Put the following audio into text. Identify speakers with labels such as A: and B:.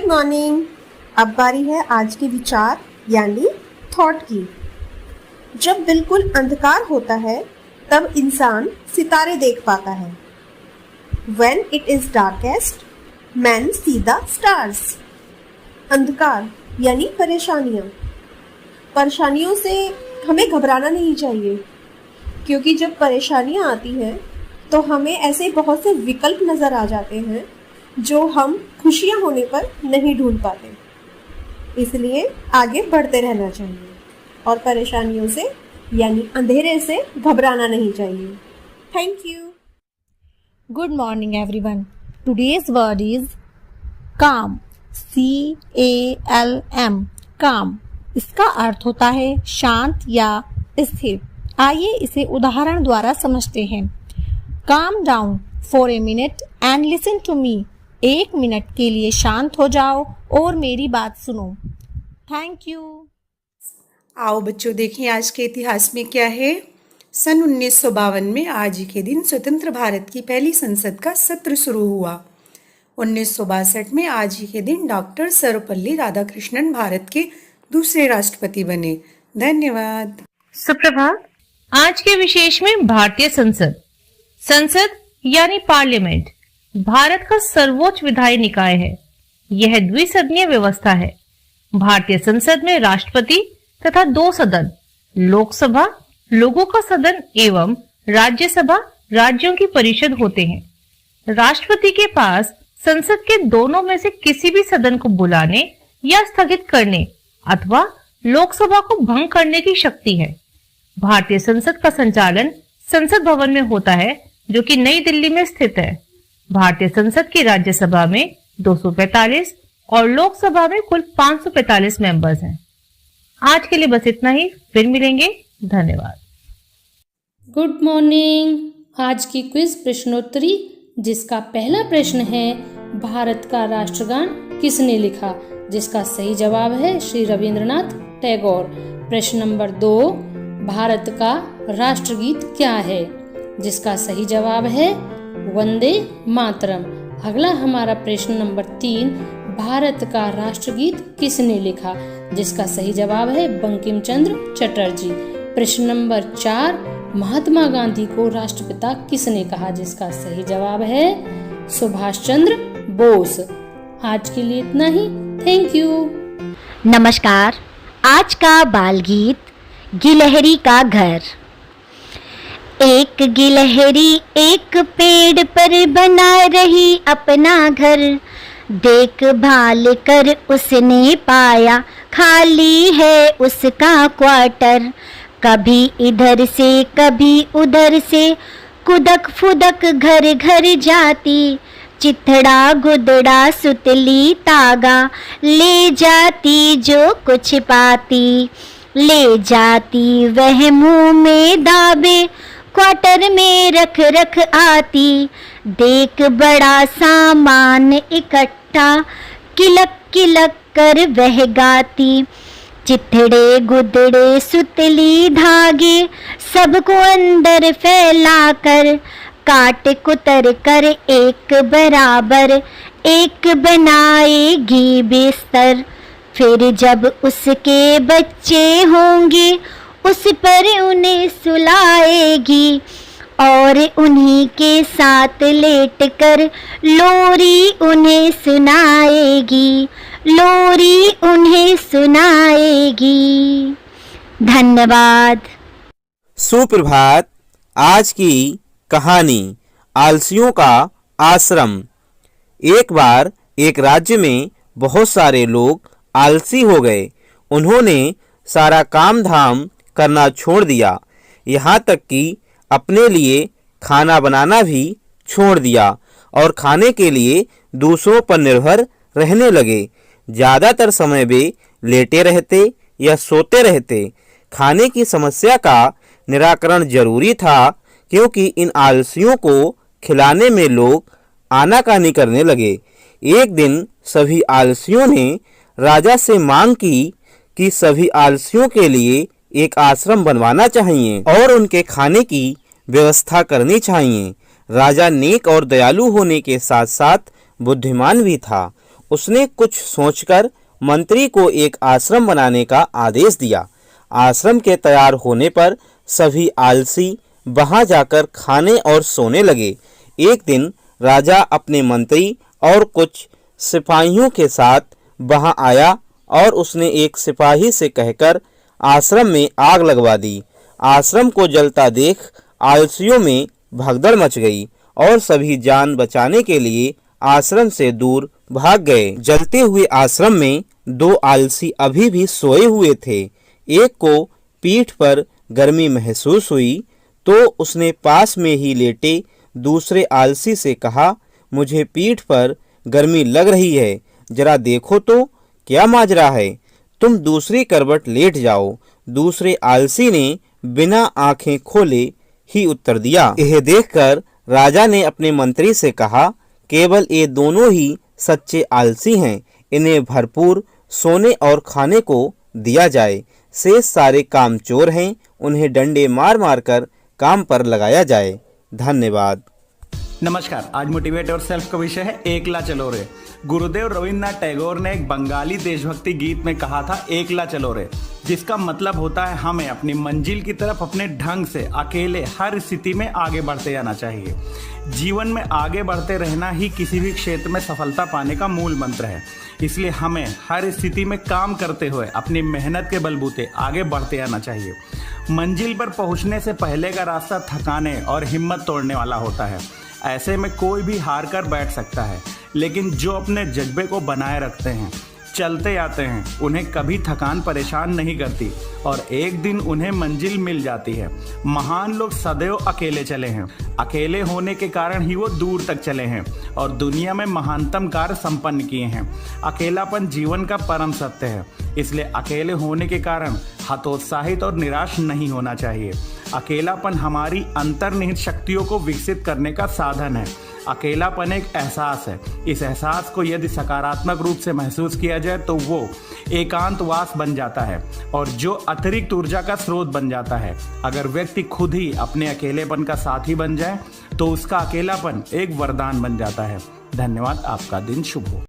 A: Good morning. अब बारी है आज के विचार यानी थॉट की। जब बिल्कुल अंधकार होता है तब इंसान सितारे देख पाता है। When it is darkest, men see the stars. अंधकार यानी परेशानियों से हमें घबराना नहीं चाहिए, क्योंकि जब परेशानियां आती हैं तो हमें ऐसे बहुत से विकल्प नज़र आ जाते हैं जो हम खुशियां होने पर नहीं ढूंढ पाते। इसलिए आगे बढ़ते रहना चाहिए और परेशानियों से यानी अंधेरे से घबराना नहीं चाहिए। Thank you.
B: Good morning everyone. Today's word is calm. CALM. Calm. इसका अर्थ होता है शांत या स्थिर। आइए इसे उदाहरण द्वारा समझते हैं। Calm down for a minute and listen to me. 1 minute के लिए शांत हो जाओ और मेरी बात सुनो। Thank you.
C: आओ बच्चों, देखें आज के इतिहास में क्या है। सन 1952 में आज ही के दिन स्वतंत्र भारत की पहली संसद का सत्र शुरू हुआ। 1962 में आज ही के दिन डॉक्टर सर्वपल्ली राधाकृष्णन भारत के दूसरे राष्ट्रपति बने। धन्यवाद।
D: सुप्रभात। आज के विशेष में भारतीय संसद यानी पार्लियामेंट भारत का सर्वोच्च विधायी निकाय है। यह द्विसदनीय व्यवस्था है। भारतीय संसद में राष्ट्रपति तथा 2 सदन, लोकसभा लोगों का सदन एवं राज्यसभा राज्यों की परिषद होते हैं। राष्ट्रपति के पास संसद के दोनों में से किसी भी सदन को बुलाने या स्थगित करने अथवा लोकसभा को भंग करने की शक्ति है। भारतीय संसद का संचालन संसद भवन में होता है, जो कि नई दिल्ली में स्थित है। भारतीय संसद की राज्यसभा में 245 और लोकसभा में कुल 545 मेंबर्स हैं। आज के लिए बस इतना ही, फिर मिलेंगे। धन्यवाद।
E: Good morning. आज की क्विज प्रश्नोत्तरी, जिसका पहला प्रश्न है भारत का राष्ट्रगान किसने लिखा, जिसका सही जवाब है श्री रविंद्रनाथ टैगोर। प्रश्न नंबर 2, भारत का राष्ट्रगीत क्या है, जिसका सही जवाब है वंदे मातरम। अगला हमारा प्रश्न नंबर 3, भारत का राष्ट्रगीत किसने लिखा, जिसका सही जवाब है बंकिम चंद्र चटर्जी। प्रश्न नंबर 4, महात्मा गांधी को राष्ट्रपिता किसने कहा, जिसका सही जवाब है सुभाष चंद्र बोस। आज के लिए इतना ही। Thank you.
F: नमस्कार। आज का बाल गीत गिलहरी का घर। एक गिलहरी एक पेड़ पर बना रही अपना घर, देखभाल कर उसने पाया खाली है उसका क्वार्टर। कभी इधर से कभी उधर से कुदक फुदक घर घर जाती, चिथड़ा गुदड़ा सुतली तागा ले जाती जो कुछ पाती। ले जाती वह मुंह में दाबे क्वार्टर में रख रख आती, देख बड़ा सामान इकट्ठा किलक किलक कर वह गाती। चिथड़े गुदड़े सुतली धागे सबको अंदर फैला कर, काट कुतर कर एक बराबर एक बनाएगी बिस्तर। फिर जब उसके बच्चे होंगे उस पर उन्हें सुलाएगी, और उन्हीं के साथ लेट कर लोरी उन्हें सुनाएगी, लोरी उन्हें सुनाएगी। धन्यवाद।
G: सुप्रभात। आज की कहानी आलसियों का आश्रम। एक बार एक राज्य में बहुत सारे लोग आलसी हो गए। उन्होंने सारा काम धाम करना छोड़ दिया, यहाँ तक कि अपने लिए खाना बनाना भी छोड़ दिया और खाने के लिए दूसरों पर निर्भर रहने लगे। ज़्यादातर समय वे लेटे रहते या सोते रहते। खाने की समस्या का निराकरण जरूरी था, क्योंकि इन आलसियों को खिलाने में लोग आनाकानी करने लगे। एक दिन सभी आलसियों ने राजा से मांग की कि सभी आलसियों के लिए एक आश्रम बनवाना चाहिए और उनके खाने की व्यवस्था करनी चाहिए। राजा नेक और दयालु होने के साथ साथ बुद्धिमान भी था। उसने कुछ सोचकर मंत्री को एक आश्रम बनाने का आदेश दिया। आश्रम के तैयार होने पर सभी आलसी वहां जाकर खाने और सोने लगे। एक दिन राजा अपने मंत्री और कुछ सिपाहियों के साथ वहां आया और उसने एक सिपाही से कहकर आश्रम में आग लगवा दी। आश्रम को जलता देख आलसियों में भगदड़ मच गई और सभी जान बचाने के लिए आश्रम से दूर भाग गए। जलते हुए आश्रम में दो आलसी अभी भी सोए हुए थे। एक को पीठ पर गर्मी महसूस हुई तो उसने पास में ही लेटे दूसरे आलसी से कहा, मुझे पीठ पर गर्मी लग रही है, जरा देखो तो क्या माजरा है, तुम दूसरी करवट लेट जाओ। दूसरे आलसी ने बिना आंखें खोले ही उत्तर दिया। यह देखकर राजा ने अपने मंत्री से कहा, केवल ये दोनों ही सच्चे आलसी हैं, इन्हें भरपूर सोने और खाने को दिया जाए। शेष सारे कामचोर हैं, उन्हें डंडे मार मार कर काम पर लगाया जाए। धन्यवाद।
H: नमस्कार। आज मोटिवेट और सेल्फ का विषय है एकला चलो रे। गुरुदेव रविन्द्रनाथ टैगोर ने एक बंगाली देशभक्ति गीत में कहा था एकला चलो रे, जिसका मतलब होता है हमें अपनी मंजिल की तरफ अपने ढंग से अकेले हर स्थिति में आगे बढ़ते जाना चाहिए। जीवन में आगे बढ़ते रहना ही किसी भी क्षेत्र में सफलता पाने का मूल मंत्र है। इसलिए हमें हर स्थिति में काम करते हुए अपनी मेहनत के बलबूते आगे बढ़ते आना चाहिए। मंजिल पर पहुंचने से पहले का रास्ता थकाने और हिम्मत तोड़ने वाला होता है। ऐसे में कोई भी हार कर बैठ सकता है, लेकिन जो अपने जज्बे को बनाए रखते हैं, चलते आते हैं, उन्हें कभी थकान परेशान नहीं करती और एक दिन उन्हें मंजिल मिल जाती है। महान लोग सदैव अकेले चले हैं। अकेले होने के कारण ही वो दूर तक चले हैं और दुनिया में महानतम कार्य संपन्न किए हैं। अकेलापन जीवन का परम सत्य है, इसलिए अकेले होने के कारण हतोत्साहित और निराश नहीं होना चाहिए। अकेलापन हमारी अंतर्निहित शक्तियों को विकसित करने का साधन है। अकेलापन एक एहसास है। इस एहसास को यदि सकारात्मक रूप से महसूस किया जाए तो वो एकांतवास बन जाता है और जो अतिरिक्त ऊर्जा का स्रोत बन जाता है। अगर व्यक्ति खुद ही अपने अकेलेपन का साथी बन जाए तो उसका अकेलापन एक वरदान बन जाता है। धन्यवाद। आपका दिन शुभ हो।